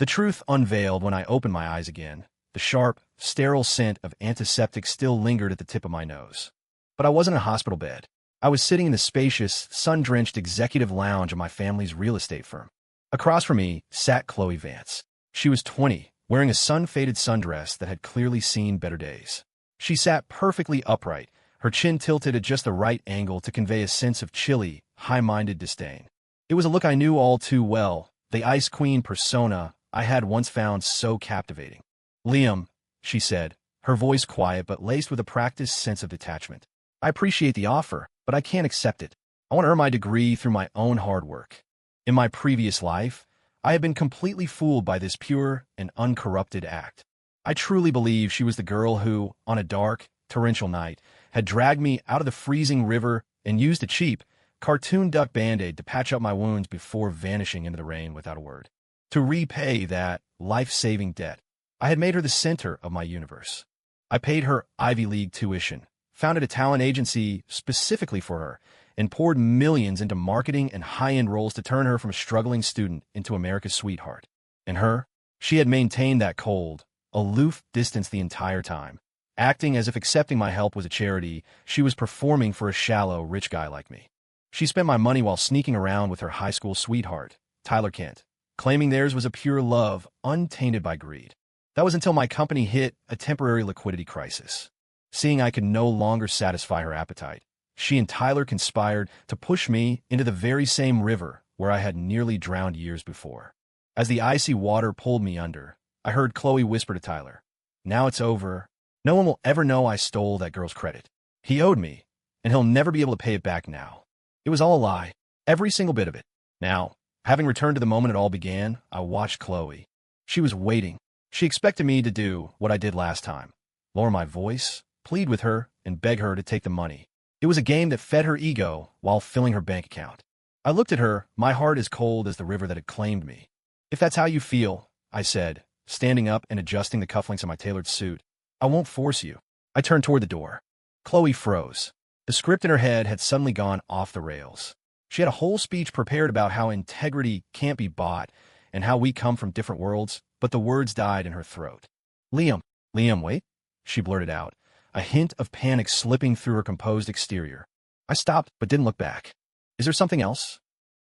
The truth unveiled when I opened my eyes again. The sharp, sterile scent of antiseptic still lingered at the tip of my nose. But I wasn't in a hospital bed. I was sitting in the spacious, sun-drenched executive lounge of my family's real estate firm. Across from me sat Chloe Vance. She was 20, wearing a sun-faded sundress that had clearly seen better days. She sat perfectly upright, her chin tilted at just the right angle to convey a sense of chilly, high-minded disdain. It was a look I knew all too well, the Ice Queen persona I had once found so captivating. "Liam," she said, her voice quiet but laced with a practiced sense of detachment. "I appreciate the offer, but I can't accept it. I want to earn my degree through my own hard work. In my previous life, I had been completely fooled by this pure and uncorrupted act. I truly believe she was the girl who, on a dark, torrential night, had dragged me out of the freezing river and used a cheap, cartoon duck Band-Aid to patch up my wounds before vanishing into the rain without a word. To repay that life-saving debt, I had made her the center of my universe. I paid her Ivy League tuition, founded a talent agency specifically for her, and poured millions into marketing and high-end roles to turn her from a struggling student into America's sweetheart. And her? She had maintained that cold, aloof distance the entire time. Acting as if accepting my help was a charity, she was performing for a shallow, rich guy like me. She spent my money while sneaking around with her high school sweetheart, Tyler Kent, claiming theirs was a pure love, untainted by greed. That was until my company hit a temporary liquidity crisis. Seeing I could no longer satisfy her appetite, she and Tyler conspired to push me into the very same river where I had nearly drowned years before. As the icy water pulled me under, I heard Chloe whisper to Tyler, "Now it's over. No one will ever know I stole that girl's credit. He owed me, and he'll never be able to pay it back now." It was all a lie, every single bit of it. Now, having returned to the moment it all began, I watched Chloe. She was waiting. She expected me to do what I did last time, lower my voice, plead with her, and beg her to take the money. It was a game that fed her ego while filling her bank account. I looked at her, my heart as cold as the river that had claimed me. "If that's how you feel," I said, standing up and adjusting the cufflinks of my tailored suit, "I won't force you." I turned toward the door. Chloe froze. The script in her head had suddenly gone off the rails. She had a whole speech prepared about how integrity can't be bought and how we come from different worlds, but the words died in her throat. Liam, wait," she blurted out, a hint of panic slipping through her composed exterior. I stopped but didn't look back. "Is there something else?"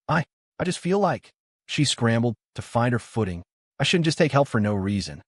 I just feel like..." She scrambled to find her footing. "I shouldn't just take help for no reason."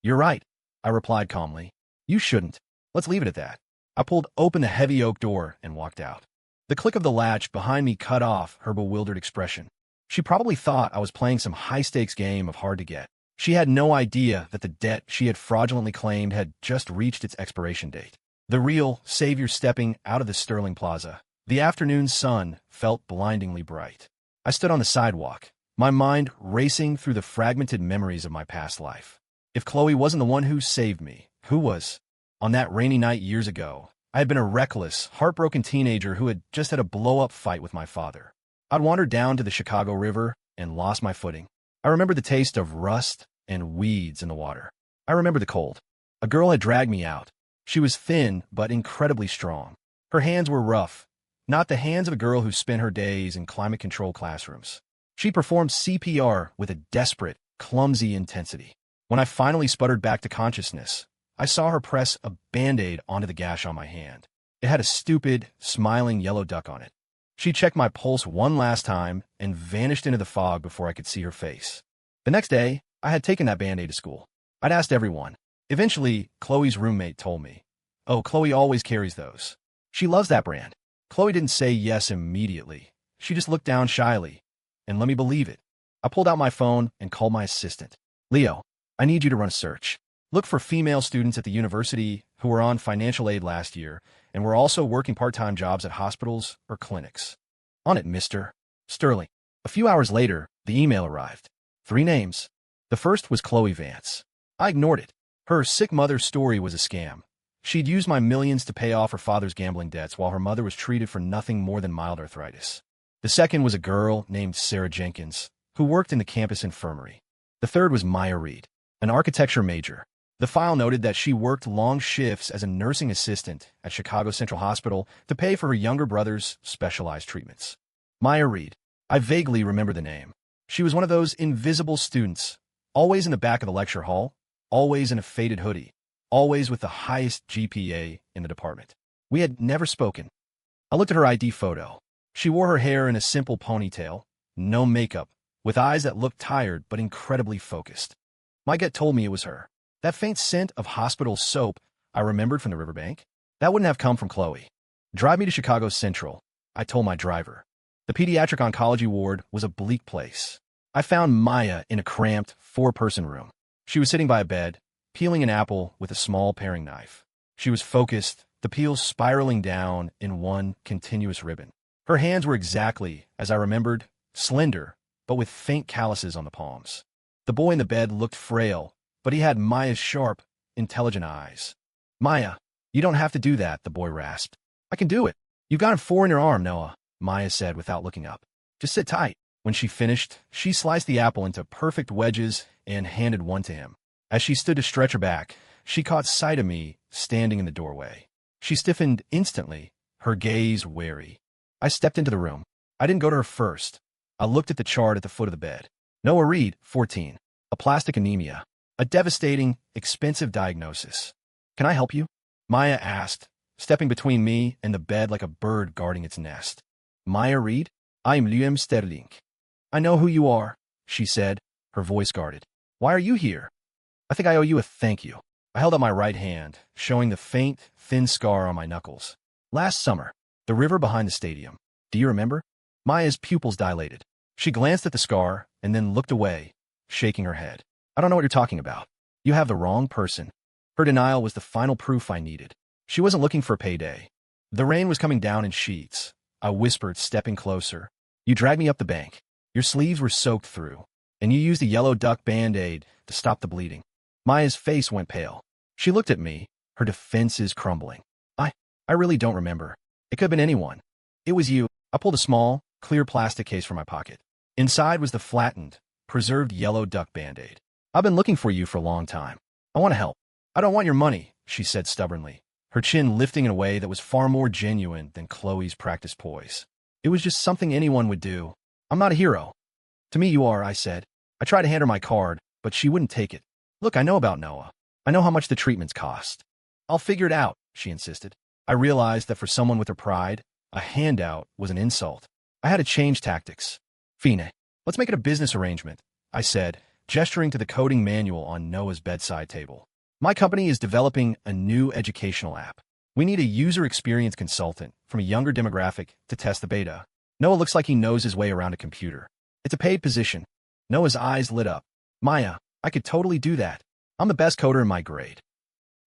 "You're right," I replied calmly. "You shouldn't. Let's leave it at that." I pulled open the heavy oak door and walked out. The click of the latch behind me cut off her bewildered expression. She probably thought I was playing some high-stakes game of hard to get. She had no idea that the debt she had fraudulently claimed had just reached its expiration date. The real savior stepping out of the Sterling Plaza. The afternoon sun felt blindingly bright. I stood on the sidewalk, my mind racing through the fragmented memories of my past life. If Chloe wasn't the one who saved me, who was? On that rainy night years ago, I had been a reckless, heartbroken teenager who had just had a blow-up fight with my father. I'd wandered down to the Chicago River and lost my footing. I remembered the taste of rust and weeds in the water. I remembered the cold. A girl had dragged me out. She was thin but incredibly strong. Her hands were rough, not the hands of a girl who spent her days in climate-controlled classrooms. She performed CPR with a desperate, clumsy intensity. When I finally sputtered back to consciousness, I saw her press a Band-Aid onto the gash on my hand. It had a stupid, smiling yellow duck on it. She checked my pulse one last time and vanished into the fog before I could see her face. The next day, I had taken that Band-Aid to school. I'd asked everyone. Eventually, Chloe's roommate told me, "Oh, Chloe always carries those. She loves that brand." Chloe didn't say yes immediately. She just looked down shyly. And let me believe it. I pulled out my phone and called my assistant. "Leo, I need you to run a search. Look for female students at the university who were on financial aid last year and were also working part-time jobs at hospitals or clinics." "On it, Mr. Sterling." A few hours later, the email arrived. 3 names. The first was Chloe Vance. I ignored it. Her sick mother's story was a scam. She'd used my millions to pay off her father's gambling debts while her mother was treated for nothing more than mild arthritis. The second was a girl named Sarah Jenkins, who worked in the campus infirmary. The third was Maya Reed, an architecture major. The file noted that she worked long shifts as a nursing assistant at Chicago Central Hospital to pay for her younger brother's specialized treatments. Maya Reed. I vaguely remember the name. She was one of those invisible students, Always in the back of the lecture hall, always in a faded hoodie, always with the highest GPA in the department. We had never spoken. I looked at her ID photo. She wore her hair in a simple ponytail, no makeup, with eyes that looked tired but incredibly focused. My gut told me it was her. That faint scent of hospital soap I remembered from the riverbank, that wouldn't have come from Chloe. Drive me to Chicago Central, I told my driver. The pediatric oncology ward was a bleak place. I found Maya in a cramped, four-person room. She was sitting by a bed, peeling an apple with a small paring knife. She was focused, the peel spiraling down in one continuous ribbon. Her hands were exactly as I remembered, slender, but with faint calluses on the palms. The boy in the bed looked frail, but he had Maya's sharp, intelligent eyes. Maya, you don't have to do that, the boy rasped. I can do it. You've got a 4 in your arm, Noah, Maya said without looking up. Just sit tight. When she finished, she sliced the apple into perfect wedges and handed one to him. As she stood to stretch her back, she caught sight of me standing in the doorway. She stiffened instantly, her gaze wary. I stepped into the room. I didn't go to her first. I looked at the chart at the foot of the bed. Noah Reed, 14. Aplastic anemia. A devastating, expensive diagnosis. Can I help you? Maya asked, stepping between me and the bed like a bird guarding its nest. Maya Reed? I'm Liam Sterling. I know who you are, she said, her voice guarded. Why are you here? I think I owe you a thank you. I held out my right hand, showing the faint, thin scar on my knuckles. Last summer, the river behind the stadium. Do you remember? Maya's pupils dilated. She glanced at the scar and then looked away, shaking her head. I don't know what you're talking about. You have the wrong person. Her denial was the final proof I needed. She wasn't looking for a payday. The rain was coming down in sheets. I whispered, stepping closer. You dragged me up the bank. Your sleeves were soaked through, and you used a yellow duck Band-Aid to stop the bleeding. Maya's face went pale. She looked at me, her defenses crumbling. I really don't remember. It could have been anyone. It was you. I pulled a small, clear plastic case from my pocket. Inside was the flattened, preserved yellow duck Band-Aid. I've been looking for you for a long time. I want to help. I don't want your money, she said stubbornly, her chin lifting in a way that was far more genuine than Chloe's practiced poise. It was just something anyone would do. I'm not a hero. To me you are, I said. I tried to hand her my card, but she wouldn't take it. Look, I know about Noah. I know how much the treatments cost. I'll figure it out, she insisted. I realized that for someone with her pride, a handout was an insult. I had to change tactics. Fine, let's make it a business arrangement, I said, gesturing to the coding manual on Noah's bedside table. My company is developing a new educational app. We need a user experience consultant from a younger demographic to test the beta. Noah looks like he knows his way around a computer. It's a paid position. Noah's eyes lit up. Maya, I could totally do that. I'm the best coder in my grade.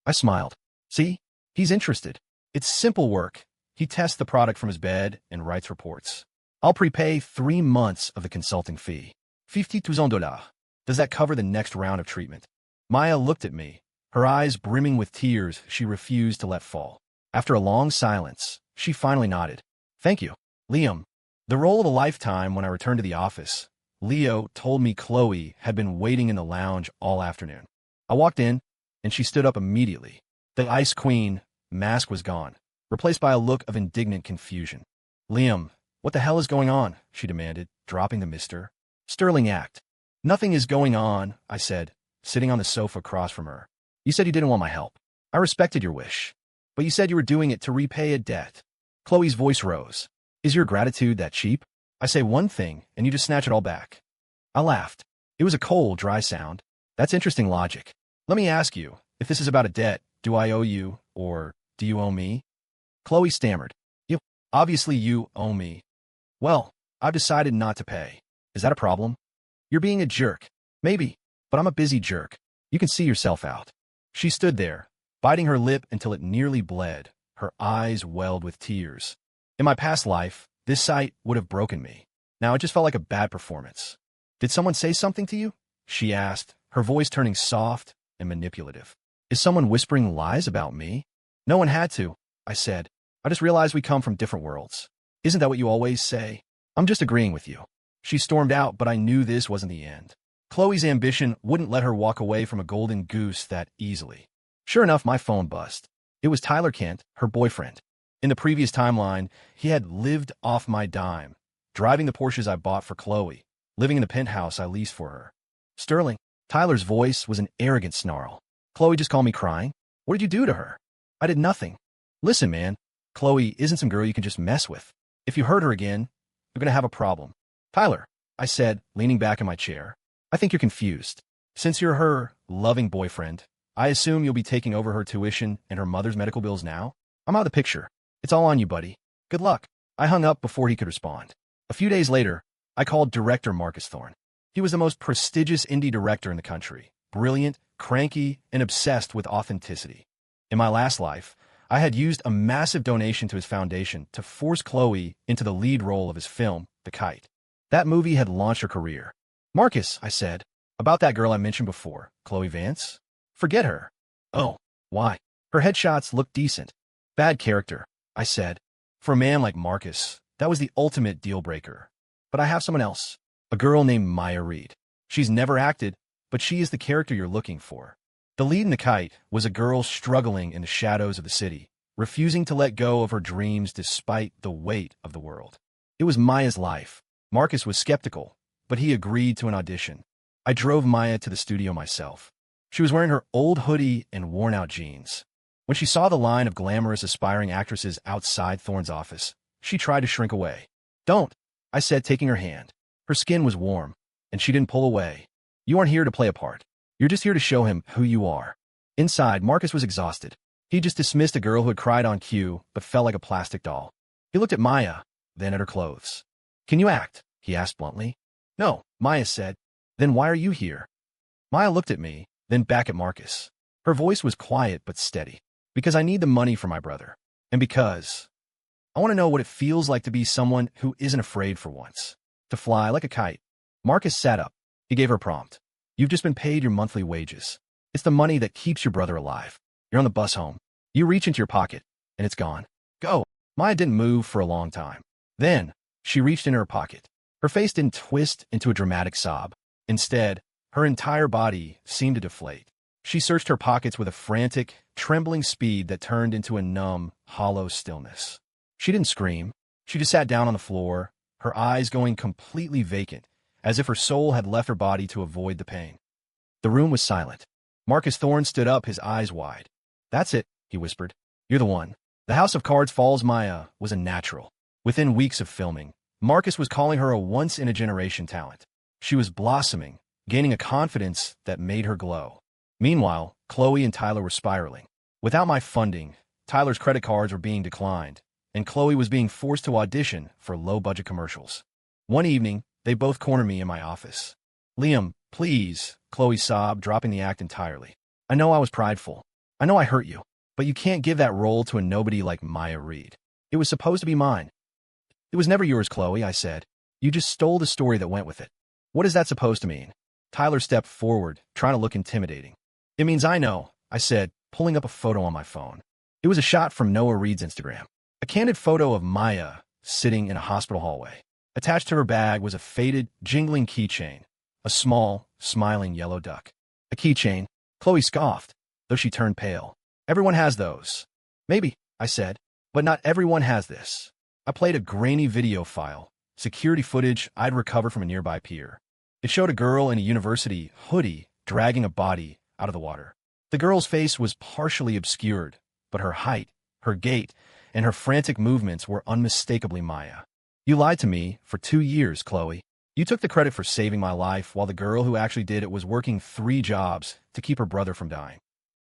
I smiled. See? He's interested. It's simple work. He tests the product from his bed and writes reports. I'll prepay 3 months of the consulting fee. $50,000. Does that cover the next round of treatment? Maya looked at me, her eyes brimming with tears she refused to let fall. After a long silence, she finally nodded. Thank you. Liam. The role of a lifetime when I returned to the office. Leo told me Chloe had been waiting in the lounge all afternoon. I walked in, and she stood up immediately. The Ice Queen mask was gone, replaced by a look of indignant confusion. Liam, what the hell is going on? She demanded, dropping the Mr. Sterling act. Nothing is going on, I said, sitting on the sofa across from her. You said you didn't want my help. I respected your wish. But you said you were doing it to repay a debt. Chloe's voice rose. Is your gratitude that cheap? I say one thing, and you just snatch it all back. I laughed. It was a cold, dry sound. That's interesting logic. Let me ask you, if this is about a debt, do I owe you, or do you owe me? Chloe stammered. Obviously you owe me. Well, I've decided not to pay. Is that a problem? You're being a jerk. Maybe, but I'm a busy jerk. You can see yourself out. She stood there, biting her lip until it nearly bled, her eyes welled with tears. In my past life, this sight would have broken me. Now it just felt like a bad performance. Did someone say something to you? She asked, her voice turning soft and manipulative. Is someone whispering lies about me? No one had to, I said. I just realized we come from different worlds. Isn't that what you always say? I'm just agreeing with you. She stormed out, but I knew this wasn't the end. Chloe's ambition wouldn't let her walk away from a golden goose that easily. Sure enough, my phone buzzed. It was Tyler Kent, her boyfriend. In the previous timeline, he had lived off my dime, driving the Porsches I bought for Chloe, living in the penthouse I leased for her. Sterling, Tyler's voice was an arrogant snarl. Chloe just called me crying? What did you do to her? I did nothing. Listen, man. Chloe isn't some girl you can just mess with. If you hurt her again, you're going to have a problem. Tyler, I said, leaning back in my chair. I think you're confused. Since you're her loving boyfriend, I assume you'll be taking over her tuition and her mother's medical bills now? I'm out of the picture. It's all on you, buddy. Good luck. I hung up before he could respond. A few days later, I called director Marcus Thorne. He was the most prestigious indie director in the country, brilliant, cranky, and obsessed with authenticity. In my last life, I had used a massive donation to his foundation to force Chloe into the lead role of his film, The Kite. That movie had launched her career. Marcus, I said, about that girl I mentioned before, Chloe Vance? Forget her. Oh, why? Her headshots look decent. Bad character, I said. For a man like Marcus, that was the ultimate deal breaker. But I have someone else, a girl named Maya Reed. She's never acted, but she is the character you're looking for. The lead in The Kite was a girl struggling in the shadows of the city, refusing to let go of her dreams despite the weight of the world. It was Maya's life. Marcus was skeptical, but he agreed to an audition. I drove Maya to the studio myself. She was wearing her old hoodie and worn-out jeans. When she saw the line of glamorous aspiring actresses outside Thorne's office, she tried to shrink away. Don't, I said, taking her hand. Her skin was warm, and she didn't pull away. You aren't here to play a part. You're just here to show him who you are. Inside, Marcus was exhausted. He just dismissed a girl who had cried on cue, but felt like a plastic doll. He looked at Maya, then at her clothes. Can you act? He asked bluntly. No, Maya said. Then why are you here? Maya looked at me, then back at Marcus. Her voice was quiet but steady. Because I need the money for my brother. And because I want to know what it feels like to be someone who isn't afraid for once. To fly like a kite. Marcus sat up. He gave her a prompt. You've just been paid your monthly wages. It's the money that keeps your brother alive. You're on the bus home. You reach into your pocket, and it's gone. Go. Maya didn't move for a long time. Then, she reached into her pocket. Her face didn't twist into a dramatic sob. Instead, her entire body seemed to deflate. She searched her pockets with a frantic, trembling speed that turned into a numb, hollow stillness. She didn't scream. She just sat down on the floor, her eyes going completely vacant, as if her soul had left her body to avoid the pain. The room was silent. Marcus Thorne stood up, his eyes wide. That's it, he whispered. You're the one. The House of Cards Falls Maya was a natural. Within weeks of filming, Marcus was calling her a once-in-a-generation talent. She was blossoming, gaining a confidence that made her glow. Meanwhile, Chloe and Tyler were spiraling. Without my funding, Tyler's credit cards were being declined, and Chloe was being forced to audition for low-budget commercials. One evening, they both cornered me in my office. Liam, please, Chloe sobbed, dropping the act entirely. I know I was prideful. I know I hurt you, but you can't give that role to a nobody like Maya Reed. It was supposed to be mine. It was never yours, Chloe, I said. You just stole the story that went with it. What is that supposed to mean? Tyler stepped forward, trying to look intimidating. It means I know, I said, pulling up a photo on my phone. It was a shot from Noah Reed's Instagram. A candid photo of Maya sitting in a hospital hallway. Attached to her bag was a faded, jingling keychain, a small, smiling yellow duck. A keychain, Chloe scoffed, though she turned pale. Everyone has those. Maybe, I said, but not everyone has this. I played a grainy video file, security footage I'd recovered from a nearby pier. It showed a girl in a university hoodie dragging a body out of the water. The girl's face was partially obscured, but her height, her gait, and her frantic movements were unmistakably Maya. You lied to me for 2 years, Chloe. You took the credit for saving my life while the girl who actually did it was working 3 jobs to keep her brother from dying.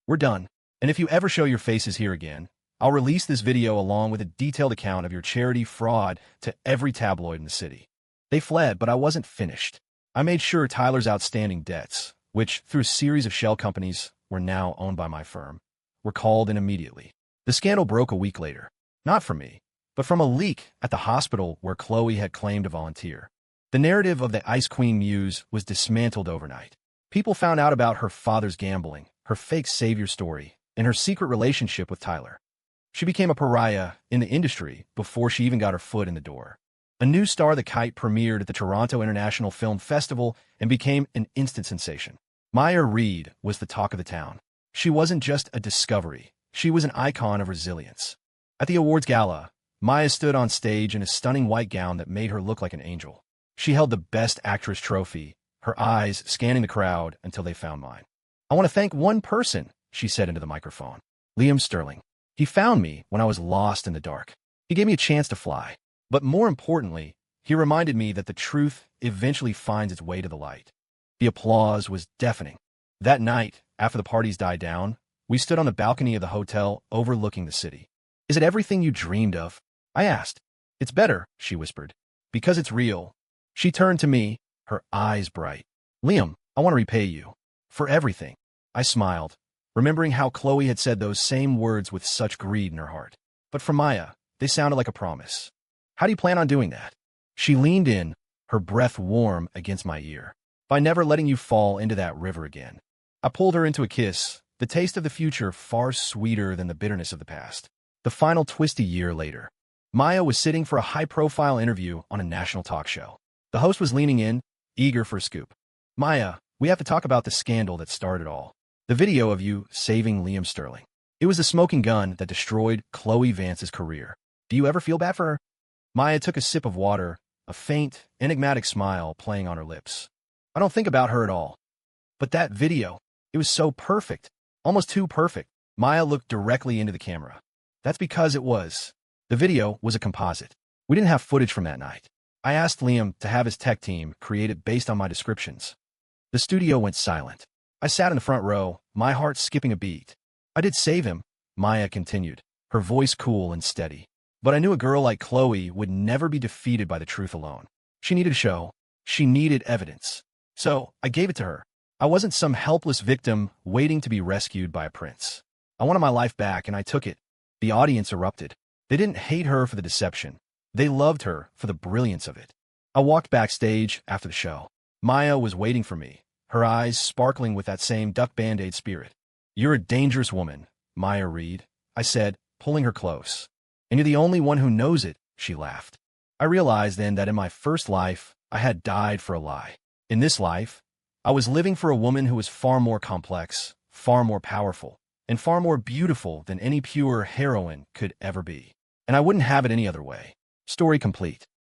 We're done. And if you ever show your faces here again, I'll release this video along with a detailed account of your charity fraud to every tabloid in the city. They fled, but I wasn't finished. I made sure Tyler's outstanding debts, which, through a series of shell companies, were now owned by my firm, were called in immediately. The scandal broke a week later. Not from me, but from a leak at the hospital where Chloe had claimed to volunteer. The narrative of the Ice Queen Muse was dismantled overnight. People found out about her father's gambling, her fake savior story, and her secret relationship with Tyler. She became a pariah in the industry before she even got her foot in the door. A new star, The Kite, premiered at the Toronto International Film Festival and became an instant sensation. Maya Reed was the talk of the town. She wasn't just a discovery. She was an icon of resilience. At the awards gala, Maya stood on stage in a stunning white gown that made her look like an angel. She held the Best Actress trophy, her eyes scanning the crowd until they found mine. "I want to thank one person," she said into the microphone. "Liam Sterling. He found me when I was lost in the dark. He gave me a chance to fly. But more importantly, he reminded me that the truth eventually finds its way to the light." The applause was deafening. That night, after the parties died down, we stood on the balcony of the hotel overlooking the city. "Is it everything you dreamed of?" I asked. "It's better," she whispered. "Because it's real." She turned to me, her eyes bright. "Liam, I want to repay you. For everything." I smiled, remembering how Chloe had said those same words with such greed in her heart. But for Maya, they sounded like a promise. "How do you plan on doing that?" She leaned in, her breath warm against my ear. "By never letting you fall into that river again." I pulled her into a kiss, the taste of the future far sweeter than the bitterness of the past. The final twist a year later. Maya was sitting for a high-profile interview on a national talk show. The host was leaning in, eager for a scoop. "Maya, we have to talk about the scandal that started all. The video of you saving Liam Sterling. It was the smoking gun that destroyed Chloe Vance's career. Do you ever feel bad for her?" Maya took a sip of water, a faint, enigmatic smile playing on her lips. "I don't think about her at all. But that video, it was so perfect. Almost too perfect." Maya looked directly into the camera. "That's because it was. The video was a composite. We didn't have footage from that night. I asked Liam to have his tech team create it based on my descriptions." The studio went silent. I sat in the front row, my heart skipping a beat. "I did save him," Maya continued, her voice cool and steady. "But I knew a girl like Chloe would never be defeated by the truth alone. She needed a show. She needed evidence. So I gave it to her. I wasn't some helpless victim waiting to be rescued by a prince. I wanted my life back, and I took it." The audience erupted. They didn't hate her for the deception. They loved her for the brilliance of it. I walked backstage after the show. Maya was waiting for me, her eyes sparkling with that same Duck Band-Aid spirit. "You're a dangerous woman, Maya Reed," I said, pulling her close. "And you're the only one who knows it," she laughed. I realized then that in my first life, I had died for a lie. In this life, I was living for a woman who was far more complex, far more powerful, and far more beautiful than any pure heroine could ever be. And I wouldn't have it any other way. Story complete.